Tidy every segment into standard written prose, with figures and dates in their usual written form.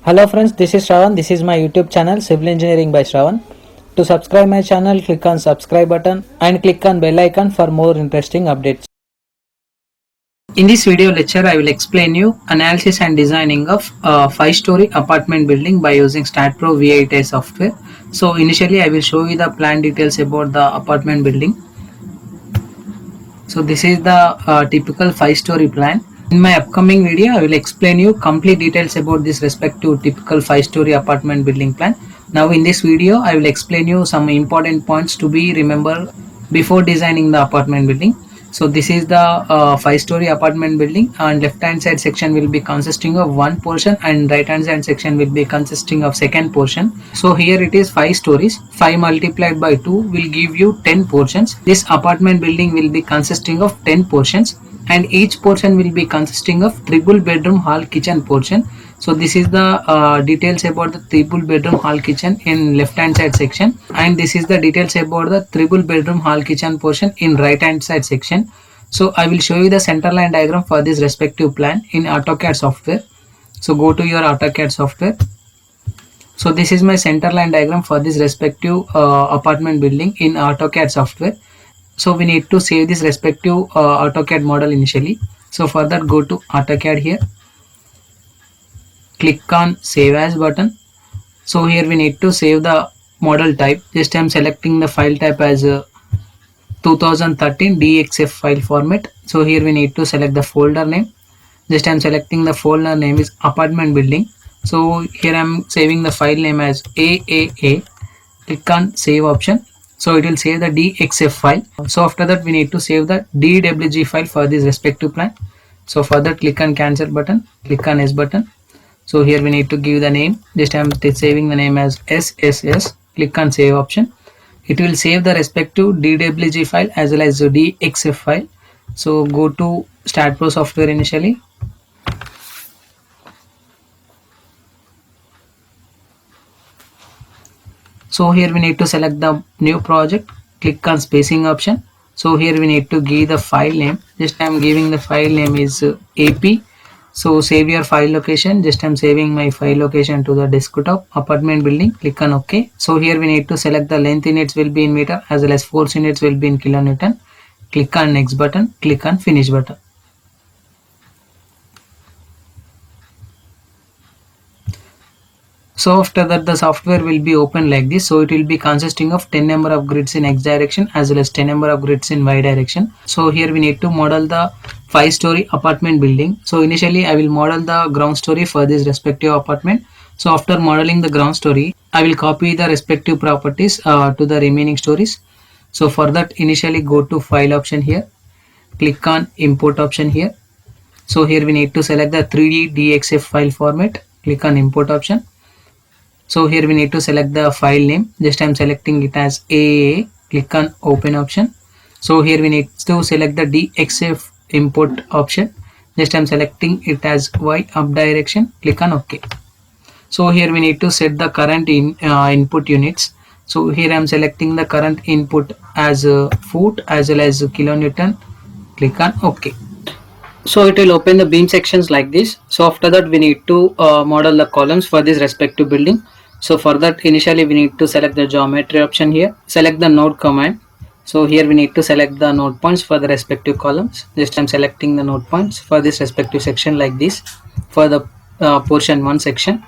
Hello friends, this is Shravan. This is my YouTube channel Civil Engineering by Shravan. To subscribe my channel, click on subscribe button and click on bell icon for more interesting updates. In this video lecture, I will explain you analysis and designing of a 5-story apartment building by using StatPro V8i software. So initially, I will show you the plan details about the apartment building. So this is the typical 5-story plan. In my upcoming video, I will explain you complete details about this respective typical 5-story apartment building plan. Now in this video, I will explain you some important points to be remembered before designing the apartment building. So this is the 5-story apartment building, and left hand side section will be consisting of one portion and right hand side section will be consisting of second portion. So here it is 5 stories. 5 multiplied by 2 will give you 10 portions. This apartment building will be consisting of 10 portions, and each portion will be consisting of triple bedroom hall kitchen portion. So this is the details about the triple bedroom hall kitchen in left hand side section, and this is the details about the triple bedroom hall kitchen portion in right hand side section. So I will show you the center line diagram for this respective plan in AutoCAD software. So go to your AutoCAD software. So this is my center line diagram for this respective apartment building in AutoCAD software. So we need to save this respective AutoCAD model initially. So for that, go to AutoCAD here, click on save as button. So here we need to save the model type. Just I am selecting the file type as 2013 DXF file format. So here we need to select the folder name. Just I am selecting the folder name is apartment building. So here I am saving the file name as AAA. Click on save option. So it will save the DXF file. So after that, we need to save the DWG file for this respective plan. So for that, click on cancel button, click on S button. So here we need to give the name. Just I am saving the name as SSS. Click on save option. It will save the respective DWG file as well as the DXF file. So go to StatPro software initially. So here we need to select the new project, click on spacing option. So here we need to give the file name. Just I am giving the file name is AP. So save your file location. Just I am saving my file location to the desktop apartment building. Click on OK. So here we need to select the length units will be in meter as well as force units will be in kilonewton. Click on next button. Click on finish button. So after that, the software will be open like this. So it will be consisting of 10 number of grids in X direction as well as 10 number of grids in Y direction. So here we need to model the 5-story apartment building. So initially I will model the ground story for this respective apartment. So after modeling the ground story, I will copy the respective properties to the remaining stories. So for that, initially go to file option here, click on import option here. So here we need to select the 3D DXF file format, click on import option. So here we need to select the file name. Just I am selecting it as AAA. Click on open option. So here we need to select the DXF import option. Just I am selecting it as Y up direction. Click on OK. So here we need to set the current input units. So here I am selecting the current input as foot as well as kilonewton. Click on OK. So it will open the beam sections like this. So after that, we need to model the columns for this respective building. So for that, initially we need to select the geometry option here, select the node command. So here we need to select the node points for the respective columns. Just I'm selecting the node points for this respective section like this for the portion 1 section.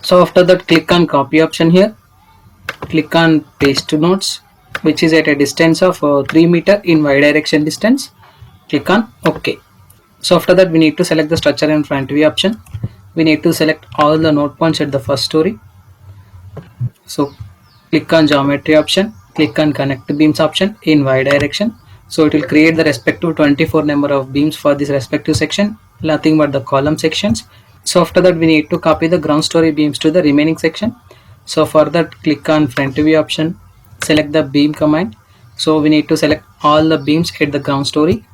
So after that, click on copy option here, click on paste to nodes, which is at a distance of 3 meter in Y direction distance. Click on OK. So after that, we need to select the structure and front view option. We need to select all the node points at the first story. So click on geometry option, click on connect beams option in Y direction. So it will create the respective 24 number of beams for this respective section, nothing but the column sections. So after that, we need to copy the ground story beams to the remaining section. So for that, click on front view option, select the beam command. So we need to select all the beams at the ground story.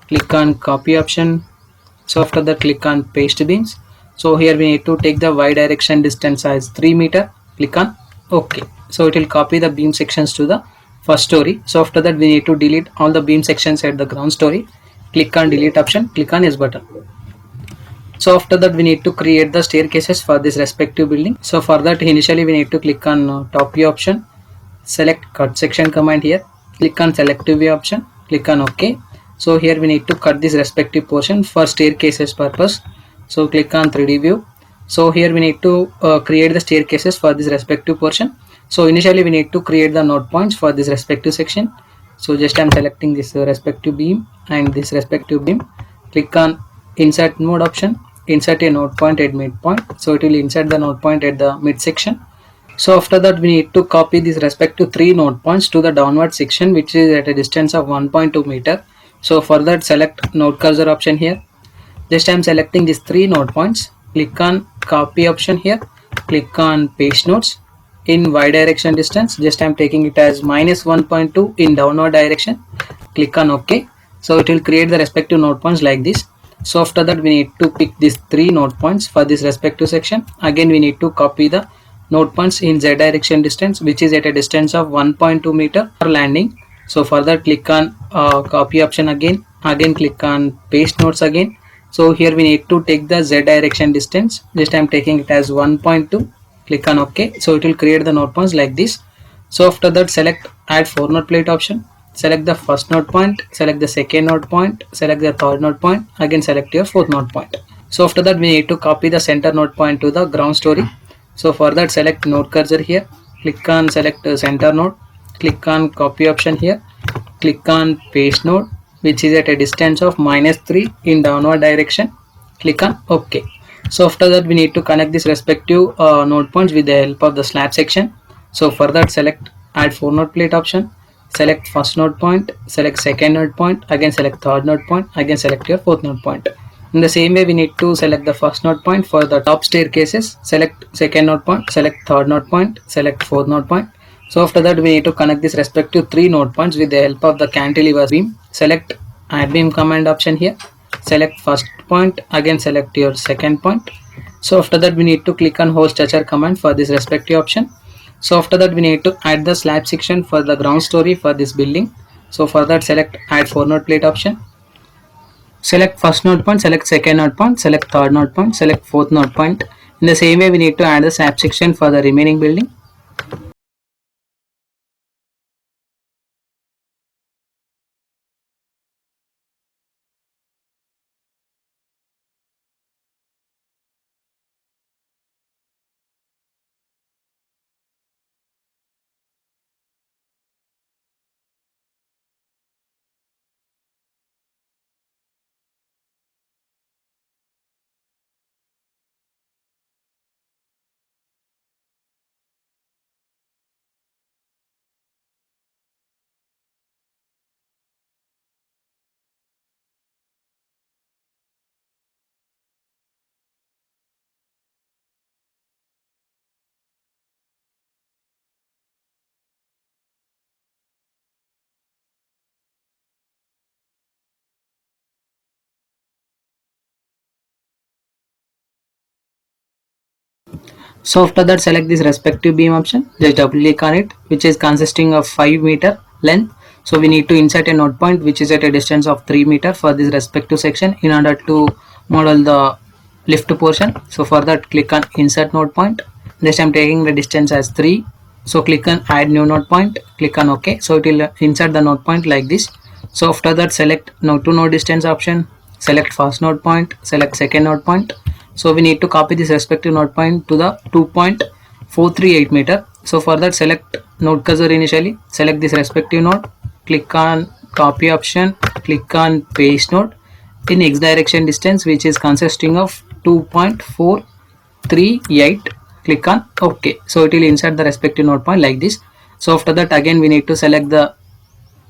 Click on copy option. So after that, click on paste beams. So here we need to take the y direction distance as 3 meter. Click on OK. So it will copy the beam sections to the first story. So after that, we need to delete all the beam sections at the ground story. Click on delete option. Click on yes button. So after that, we need to create the staircases for this respective building. So for that, initially we need to click on top view option. Select cut section command here. Click on selective view option. Click on OK. So here we need to cut this respective portion for staircases purpose. So click on 3D view. So here we need to create the staircases for this respective portion. So initially we need to create the node points for this respective section. So just I'm selecting this respective beam and this respective beam. Click on insert node option. Insert a node point at midpoint. So it will insert the node point at the midsection. So after that, we need to copy this respective 3 node points to the downward section, which is at a distance of 1.2 meter. So for that, select node cursor option here. Just I am selecting these 3 node points. Click on copy option here. Click on paste nodes in y direction distance. Just I am taking it as minus 1.2 in downward direction. Click on OK. So it will create the respective node points like this. So after that, we need to pick these 3 node points for this respective section. Again, we need to copy the node points in z direction distance, which is at a distance of 1.2 meter for landing. So for that, click on copy option again. Again, click on paste nodes again. So here we need to take the z direction distance. Just I am taking it as 1.2. Click on OK. So it will create the node points like this. So after that, select add 4 node plate option. Select the first node point, select the second node point, select the third node point, again select your fourth node point. So after that, we need to copy the center node point to the ground story. So for that, select node cursor here, click on select center node, click on copy option here, click on paste node, which is at a distance of -3 in downward direction. Click on OK. So after that, we need to connect this respective node points with the help of the slab section. So for that, select add 4 node plate option. Select first node point, select second node point, again select third node point, again select your fourth node point. In the same way, we need to select the first node point for the top staircases, select second node point, select third node point, select fourth node point. So after that, we need to connect this respective 3 node points with the help of the cantilever beam. Select add beam command option here, select first point, again select your second point. So after that, we need to click on hole structure command for this respective option. So after that, we need to add the slab section for the ground story for this building. So for that, select add 4 node plate option. Select first node point, select second node point, select third node point, select fourth node point. In the same way, we need to add the slab section for the remaining building. So after that, select this respective beam option, just double click on it, which is consisting of 5 meter length. So we need to insert a node point which is at a distance of 3 meter for this respective section in order to model the lift portion. So for that, click on insert node point. Just I'm taking the distance as 3. So click on add new node point, click on OK. So it will insert the node point like this. So after that, select node to node distance option, select first node point, select second node point. So we need to copy this respective node point to the 2.438 meter. So for that, select node cursor initially, select this respective node, click on copy option, click on paste node in x direction distance, which is consisting of 2.438. Click on OK. So it will insert the respective node point like this. So after that, again we need to select the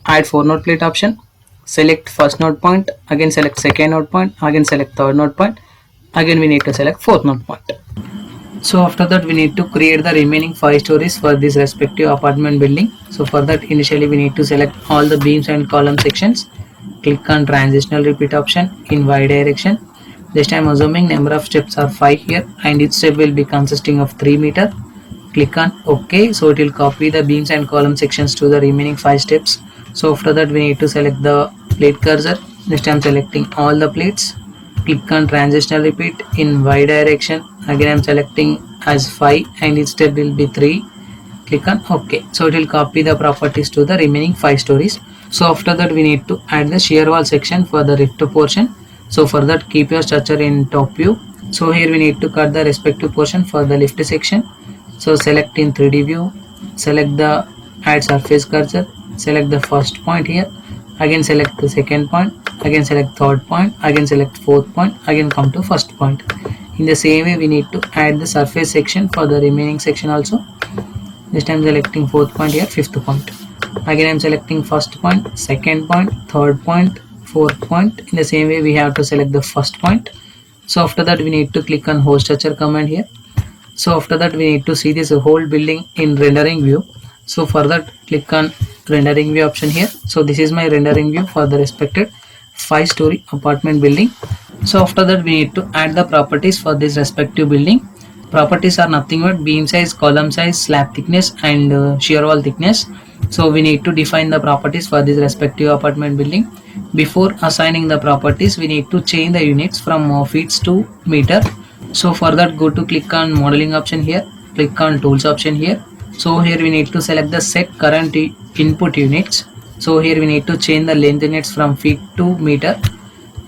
add 4 node plate option, select first node point, again select second node point, again select third node point, again we need to select fourth node point. So after that we need to create the remaining 5 stories for this respective apartment building. So for that initially we need to select all the beams and column sections. Click on transitional repeat option in Y direction. This time assuming number of steps are 5 here and each step will be consisting of 3 meter. Click on OK. So it will copy the beams and column sections to the remaining 5 steps. So after that we need to select the plate cursor. This time selecting all the plates. Click on transitional repeat in Y direction. Again I'm selecting as 5 and each step will be 3. Click on OK. So it will copy the properties to the remaining 5 stories. So after that we need to add the shear wall section for the rift portion. So for that keep your structure in top view. So here we need to cut the respective portion for the lift section. So select in 3D view, select the add surface cursor, select the first point here, again select the second point, again select third point, again select fourth point, again come to first point. In the same way we need to add the surface section for the remaining section also. This time selecting fourth point here, fifth point. Again I am selecting first point, second point, third point, fourth point. In the same way we have to select the first point. So after that we need to click on whole structure command here. So after that we need to see this whole building in rendering view. So for that click on rendering view option here. So this is my rendering view for the respected 5-story apartment building. So after that we need to add the properties for this respective building. Properties are nothing but beam size, column size, slab thickness and shear wall thickness. So we need to define the properties for this respective apartment building. Before assigning the properties we need to change the units from feet to meter. So for that go to click on modeling option here, click on tools option here. So here we need to select the set current input units. So here we need to change the length units from feet to meter.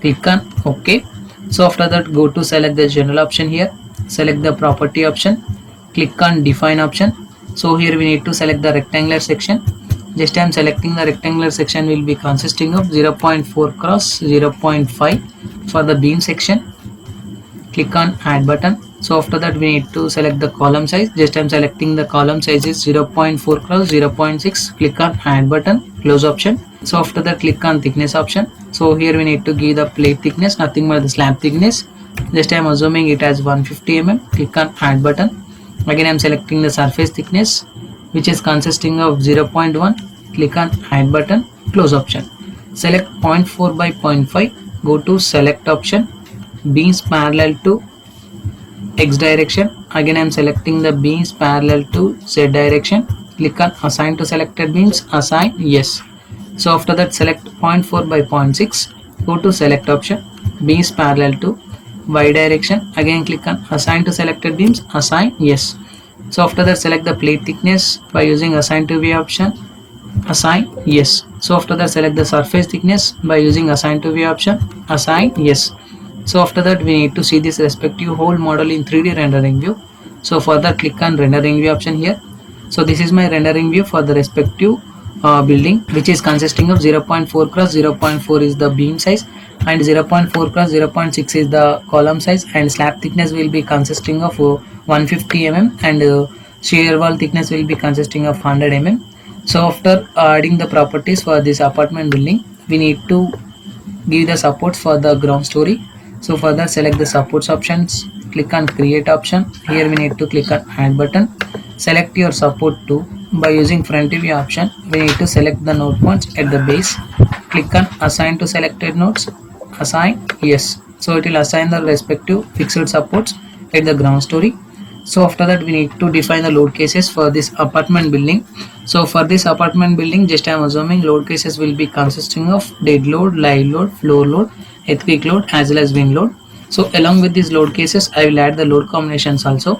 Click on OK. So after that go to select the general option here, select the property option, click on define option. So here we need to select the rectangular section. Just I am selecting the rectangular section will be consisting of 0.4 cross 0.5 for the beam section. Click on add button. So after that we need to select the column size. Just I am selecting the column size is 0.4 cross 0.6. Click on add button, close option. So after that click on thickness option. So here we need to give the plate thickness, nothing but the slab thickness. Just I am assuming it as 150 mm. Click on add button. Again I am selecting the surface thickness which is consisting of 0.1. Click on add button, close option. Select 0.4 by 0.5. Go to select option, beams parallel to X direction. Again I am selecting the beams parallel to Z direction. Click on assign to selected beams, assign yes. So after that select 0.4 by 0.6. Go to select option, beams parallel to Y direction. Again click on assign to selected beams, assign yes. So after that select the plate thickness by using assign to V option, assign yes. So after that select the surface thickness by using assign to V option, assign yes. So after that we need to see this respective whole model in 3D rendering view. So for that click on rendering view option here. So this is my rendering view for the respective building which is consisting of 0.4 cross 0.4 is the beam size and 0.4 cross 0.6 is the column size, and slab thickness will be consisting of 150 mm and shear wall thickness will be consisting of 100 mm. So after adding the properties for this apartment building we need to give the supports for the ground story. So for that select the supports options, click on create option. Here we need to click on add button, select your support 2. By using front view option we need to select the node points at the base. Click on assign to selected nodes, assign yes. So it will assign the respective fixed supports at the ground story. So after that we need to define the load cases for this apartment building. So for this apartment building just I am assuming load cases will be consisting of dead load, live load, floor load, earthquake load as well as wind load. So along with these load cases I will add the load combinations also.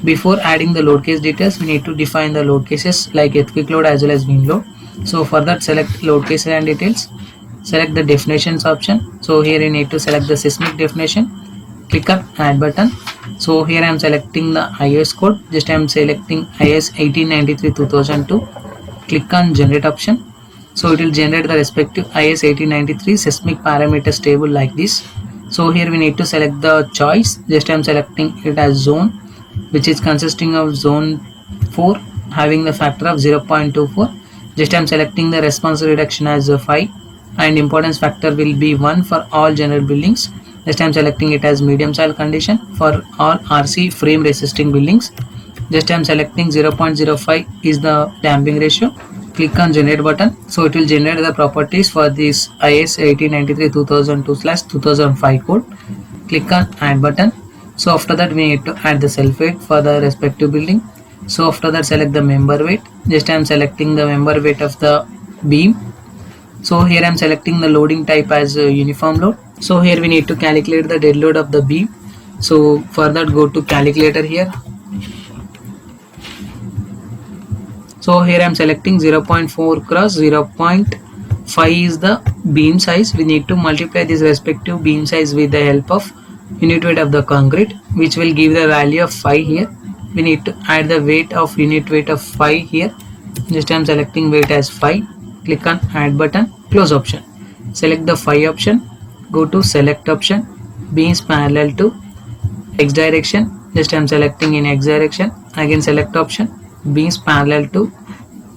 Before adding the load case details we need to define the load cases like earthquake load as well as wind load. So for that select load cases and details, select the definitions option. So here you need to select the seismic definition, click on add button. So here I am selecting the IS code. Just I am selecting IS 1893-2002. Click on generate option. So it will generate the respective IS 1893 seismic parameters table like this. So here we need to select the choice. Just I am selecting it as zone which is consisting of zone 4 having the factor of 0.24. Just I am selecting the response reduction as 5 and importance factor will be 1 for all general buildings. Just I am selecting it as medium soil condition for all RC frame resisting buildings. Just I am selecting 0.05 is the damping ratio. Click on generate button. So it will generate the properties for this IS 1893-2002/2005 code. Click on add button. So after that we need to add the self weight for the respective building. So after that select the member weight. Just I am selecting the member weight of the beam. So here I am selecting the loading type as uniform load. So here we need to calculate the dead load of the beam. So for that go to calculator here. So here I am selecting 0.4 cross 0.5 is the beam size. We need to multiply this respective beam size with the help of unit weight of the concrete, which will give the value of 5 here. We need to add the weight of unit weight of 5 here. Just I am selecting weight as 5. Click on add button, close option. Select the 5 option. Go to select option. Beams parallel to x direction. Just I am selecting in x direction. Again select option. Beams parallel to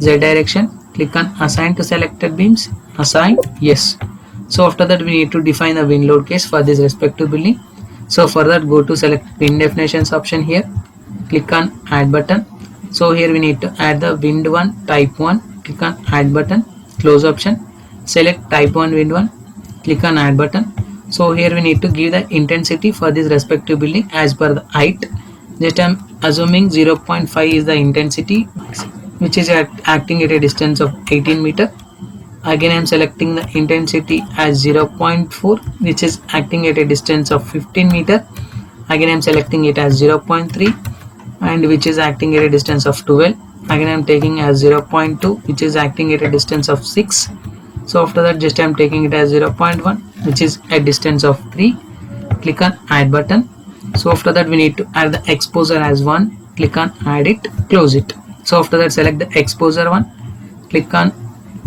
z direction. Click on assign to selected beams. Assign yes. So after that we need to define the wind load case for this respective building. So for that go to select wind definitions option here. Click on add button. So here we need to add the wind 1 type 1. Click on add button, close option. Select type 1 wind 1. Click on add button. So here we need to give the intensity for this respective building as per the height. Just I am assuming 0.5 is the intensity, which is acting at a distance of 18 meter. Again I am selecting the intensity as 0.4, which is acting at a distance of 15 meter. Again I am selecting it as 0.3 and which is acting at a distance of 12. Again I am taking as 0.2, which is acting at a distance of 6. So after that just I am taking it as 0.1, which is a distance of 3. Click on add button. So after that we need to add the exposure as 1. Click on add it, close it. So after that select the exposure 1. Click on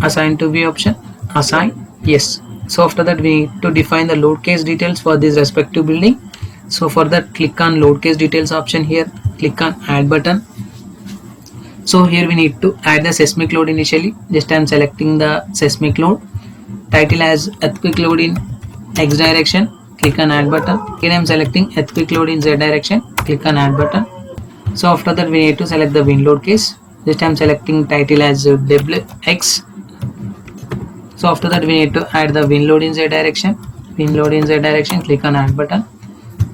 assign to view option. Assign yes. So after that we need to define the load case details for this respective building. So for that click on load case details option here. Click on add button. So here we need to add the seismic load initially. Just I am selecting the seismic load. Title as earthquake load in x direction. Click on add button. Again I am selecting earthquake load in z direction. Click on add button. So after that we need to select the wind load case. Just I am selecting title as WX. So after that we need to add the wind load in z direction. Wind load in z direction. Click on add button.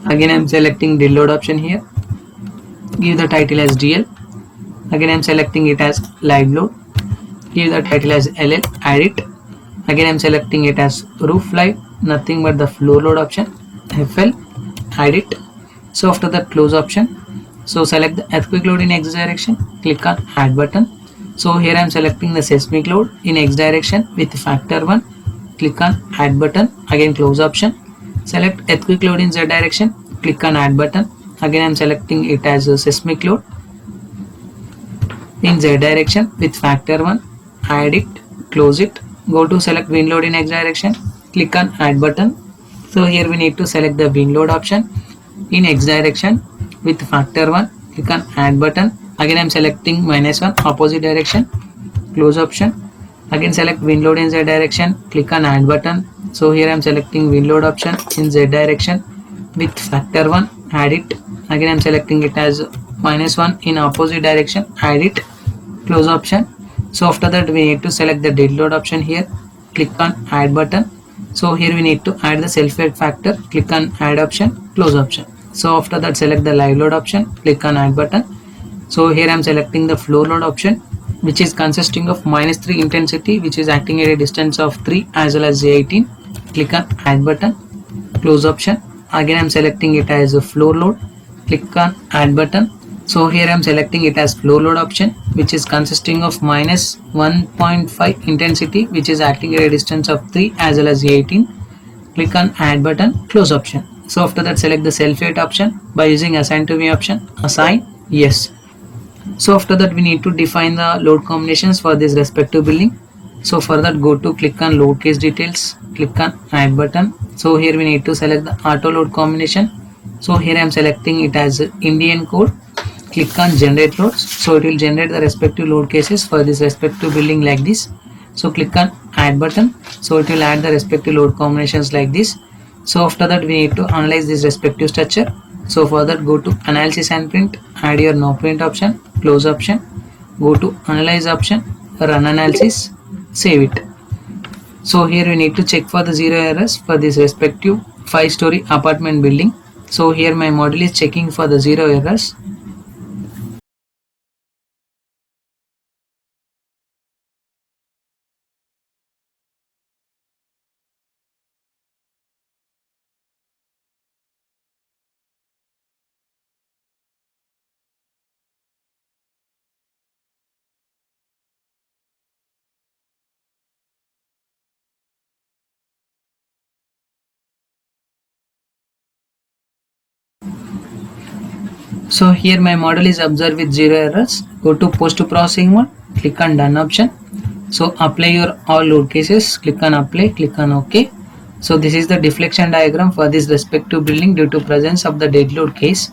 Again I am selecting dead load option here. Give the title as DL. Again I am selecting it as live load. Give the title as LL. Add it. Again I am selecting it as roof live. Nothing but the floor load option. FL. Add it. So after that close option. So select the earthquake load in x direction. Click on add button. So here I am selecting the seismic load in x direction with factor 1. Click on add button. Again close option. Select earthquake load in z direction. Click on add button. Again I am selecting it as a seismic load in z direction with factor 1. Add it, close it. Go to select wind load in x direction. Click on add button. So here we need to select the wind load option in x direction with factor 1. Click on add button. Again I am selecting -1 opposite direction. Close option. Again select wind load in z direction. Click on add button. So here I am selecting wind load option in z direction with factor 1. Add it. Again I am selecting it as -1 in opposite direction. Add it, close option. So after that we need to select the dead load option here. Click on add button. So here we need to add the self weight factor. Click on add option, close option. So after that select the live load option. Click on add button. So here I am selecting the floor load option, which is consisting of -3 intensity, which is acting at a distance of 3 as well as 18. Click on add button, close option. Again I am selecting it as a floor load. Click on add button. So here I am selecting it as floor load option, which is consisting of -1.5 intensity, which is acting at a distance of 3 as well as 18. Click on add button, close option. So after that select the self weight option by using assign to me option. Assign yes. So after that we need to define the load combinations for this respective building. So for that go to click on load case details. Click on add button. So here we need to select the auto load combination. So here I am selecting it as Indian code. Click on generate loads. So it will generate the respective load cases for this respective building like this. So click on add button. So it will add the respective load combinations like this. So after that we need to analyze this respective structure. So for that, go to analysis and print, add your no print option, close option, go to analyze option, run analysis, save it. So here we need to check for the zero errors for this respective 5-story apartment building. So here my model is checking for the zero errors. So here my model is observed with zero errors. Go to post processing mode, click on done option. So apply your all load cases, click on apply, click on OK. So this is the deflection diagram for this respective building due to presence of the dead load case.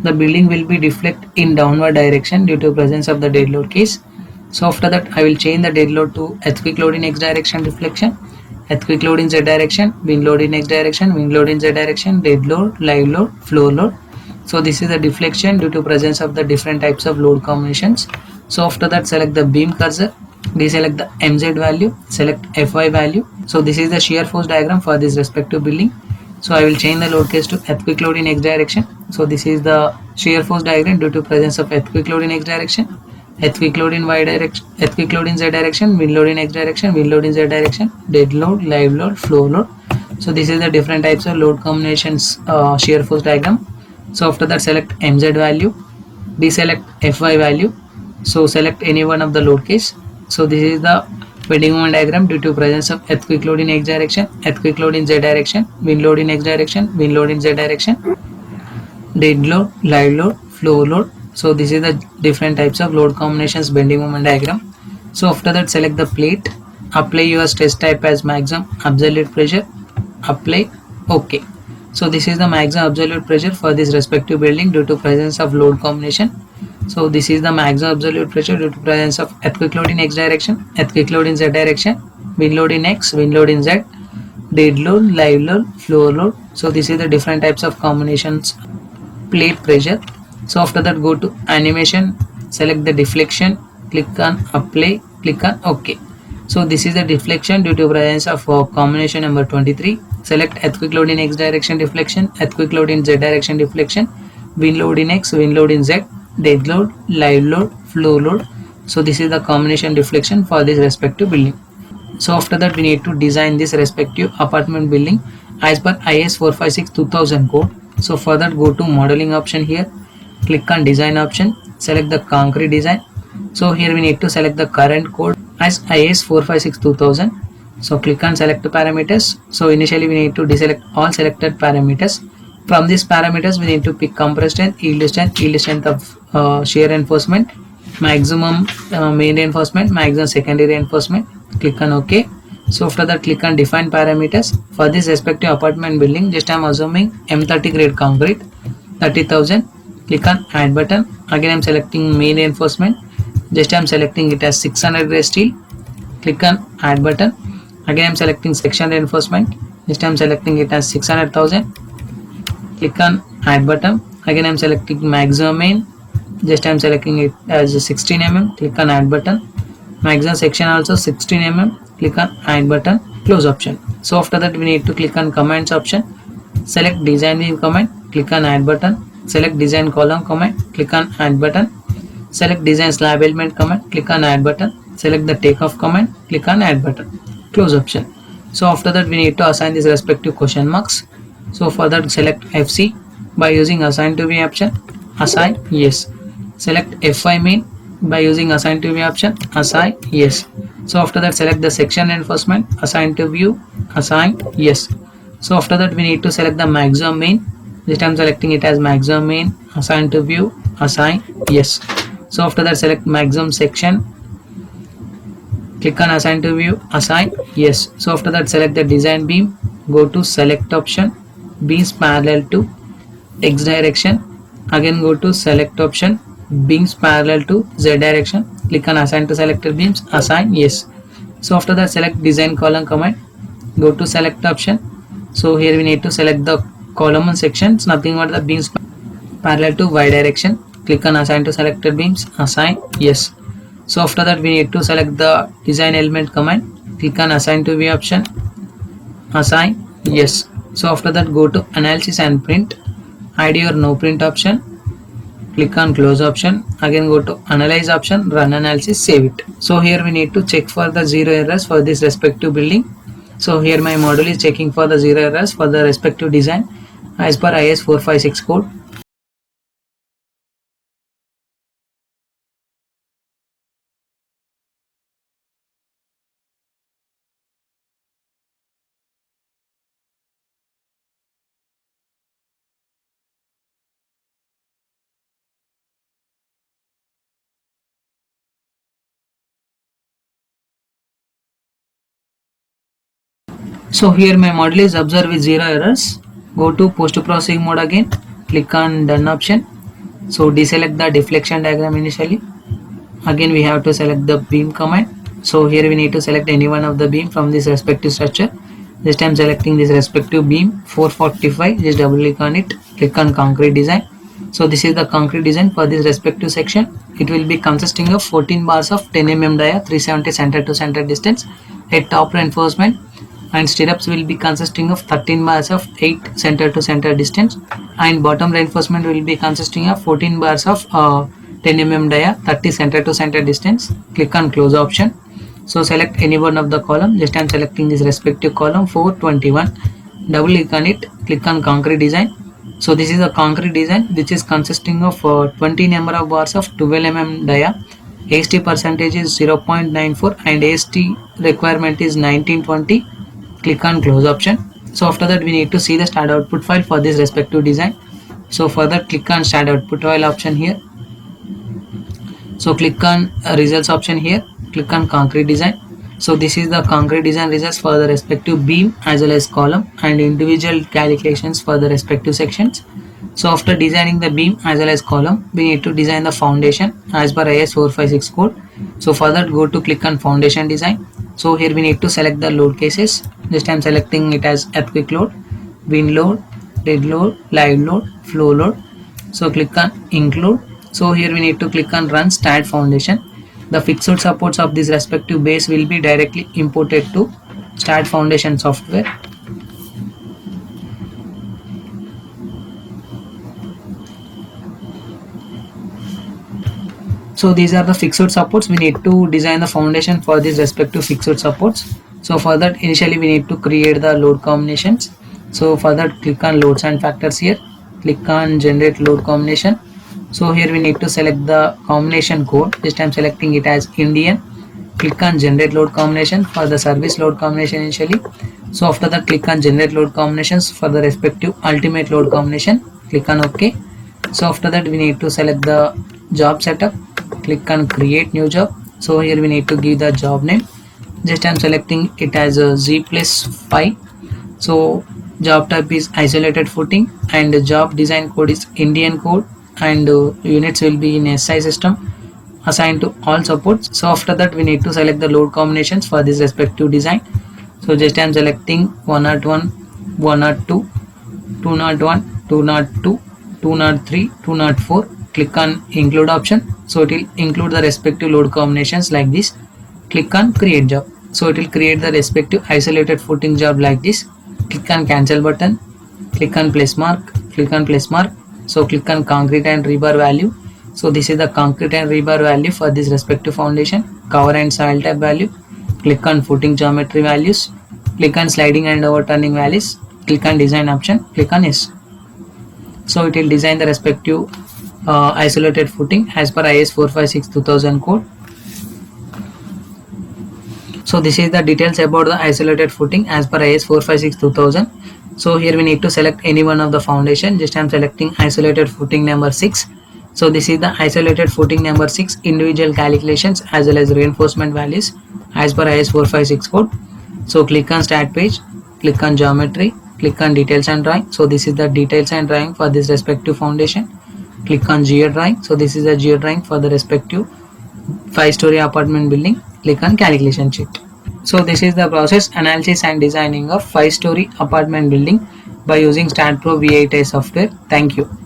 The building will be deflect in downward direction due to presence of the dead load case. So after that I will change the dead load to earthquake load in x direction deflection, earthquake load in z direction, wind load in x direction, wind load in z direction, dead load, live load, floor load. So this is the deflection due to presence of the different types of load combinations. So after that select the beam cursor, deselect the mz value, select fy value. So this is the shear force diagram for this respective building. So I will change the load case to earthquake load in x direction. So this is the shear force diagram due to presence of earthquake load in x direction, earthquake load in y direction, earthquake load in z direction, wind load in x direction, wind load in z direction, dead load, live load, floor load. So this is the different types of load combinations shear force diagram. So after that select mz value, deselect fy value. So select any one of the load case. So this is the bending moment diagram due to presence of earthquake load in x direction, earthquake load in z direction, wind load in x direction, wind load in z direction, dead load, live load, floor load. So this is the different types of load combinations bending moment diagram. So after that select the plate, apply your stress type as maximum absolute pressure, apply OK. So this is the maximum absolute pressure for this respective building due to presence of load combination. So this is the maximum absolute pressure due to presence of earthquake load in x direction, earthquake load in z direction, wind load in x, wind load in z, dead load, live load, floor load. So this is the different types of combinations plate pressure. So after that go to animation, select the deflection, click on apply, click on OK. So this is the deflection due to presence of combination number 23. Select earthquake load in x direction deflection, earthquake load in z direction deflection, wind load in x, wind load in z, dead load, live load, floor load. So this is the combination deflection for this respective building. So after that we need to design this respective apartment building as per IS 456-2000 code. So for that go to modeling option here, click on design option, select the concrete design. So here we need to select the current code as IS 456-2000. So click on select parameters. So initially we need to deselect all selected parameters. From these parameters we need to pick compressed strength, yield strength of shear reinforcement, maximum main reinforcement, maximum secondary reinforcement. Click on OK. So after that click on define parameters. For this respective apartment building, just I am assuming M30 grade concrete 30,000. Click on add button. Again I am selecting main reinforcement. Just I am selecting it as 600 grade steel. Click on add button. Again I am selecting section reinforcement. Just I am selecting it as 600,000. Click on add button. Again I am selecting maximum main. Just I am selecting it as 16 mm. Click on add button. Maximum section also 16 mm. Click on add button. Close option. So after that we need to click on commands option. Select design view command. Click on add button. Select design column command. Click on add button. Select design slab element command. Click on add button. Select the takeoff command. Click on add button. Close option. So after that we need to assign these respective question marks. So for that select FC by using assign to view option. Assign yes. Select FI main by using assign to view option. Assign yes. So after that select the section reinforcement. Assign to view. Assign yes. So after that we need to select the maximum main. This time selecting it as maximum main. Assign to view. Assign yes. So after that select maximum section. Click on assign to view. Assign yes. So after that select the design beam. Go to select option. Beams parallel to x direction. Again go to select option. Beams parallel to z direction. Click on assign to selected beams. Assign yes. So after that select design column command. Go to select option. So here we need to select the column and sections, nothing but the beams parallel to y direction. Click on assign to selected beams, assign, yes. So after that we need to select the design element command, click on assign to view option, assign, yes. So after that go to analysis and print, hide your no print option, click on close option, again go to analyze option, run analysis, save it. So here we need to check for the zero errors for this respective building. So here my model is checking for the zero errors for the respective design as per IS 456 code. So here my model is observed with zero errors. Go to post processing mode again, click on done option. So deselect the deflection diagram initially. Again we have to select the beam command. So here we need to select any one of the beam from this respective structure. This time selecting this respective beam 445, just double click on it, click on concrete design. So this is the concrete design for this respective section. It will be consisting of 14 bars of 10 mm dia, 370 center to center distance. A top reinforcement and stirrups will be consisting of 13 bars of 8 center to center distance, and bottom reinforcement will be consisting of 14 bars of 10 mm dia, 30 center to center distance. Click on close option. So select any one of the column, just I am selecting this respective column 421, double click on it, click on concrete design. So this is a concrete design which is consisting of 20 number of bars of 12 mm dia. AST percentage is 0.94 and AST requirement is 1920. Click on close option. So after that we need to see the start output file for this respective design. So further click on start output file option here. So click on results option here, click on concrete design. So this is the concrete design results for the respective beam as well as column and individual calculations for the respective sections. So after designing the beam as well as column, we need to design the foundation as per IS 456 code. So for that go to click on foundation design. So here we need to select the load cases. This time selecting it as earthquake load, wind load, dead load, live load, flow load. So click on include. So here we need to click on run start foundation. The fixed supports of this respective base will be directly imported to start foundation software. So these are the fixed supports. We need to design the foundation for these respective fixed supports. So for that initially we need to create the load combinations. So for that click on loads and factors here, click on generate load combination. So here we need to select the combination code. This time selecting it as Indian. Click on generate load combination for the service load combination initially. So after that click on generate load combinations for the respective ultimate load combination. Click on OK. So after that we need to select the job setup. Click on create new job. So here we need to give the job name. Just I'm selecting it as a Z plus 5. So job type is isolated footing and the job design code is Indian code, and units will be in SI system assigned to all supports. So after that we need to select the load combinations for this respective design. So just I am selecting 101, 102, 201, 202, 203, 204. Click on include option. So it will include the respective load combinations like this. Click on create job. So it will create the respective isolated footing job like this. Click on cancel button. Click on place mark. Click on place mark. So click on concrete and rebar value. So this is the concrete and rebar value for this respective foundation. Cover and soil type value. Click on footing geometry values. Click on sliding and overturning values. Click on design option. Click on yes. So it will design the respective isolated footing as per IS 456 2000 code. So this is the details about the isolated footing as per IS 456 2000. So here we need to select any one of the foundation. Just I am selecting isolated footing number 6. So this is the isolated footing number 6 individual calculations as well as reinforcement values as per IS 456 code. So click on start page, click on geometry, click on details and drawing. So this is the details and drawing for this respective foundation. Click on geo drawing. So this is the geo drawing for the respective 5-story apartment building. Click on calculation sheet. So this is the process, analysis and designing of 5-story apartment building by using StatPro V8i software. Thank you.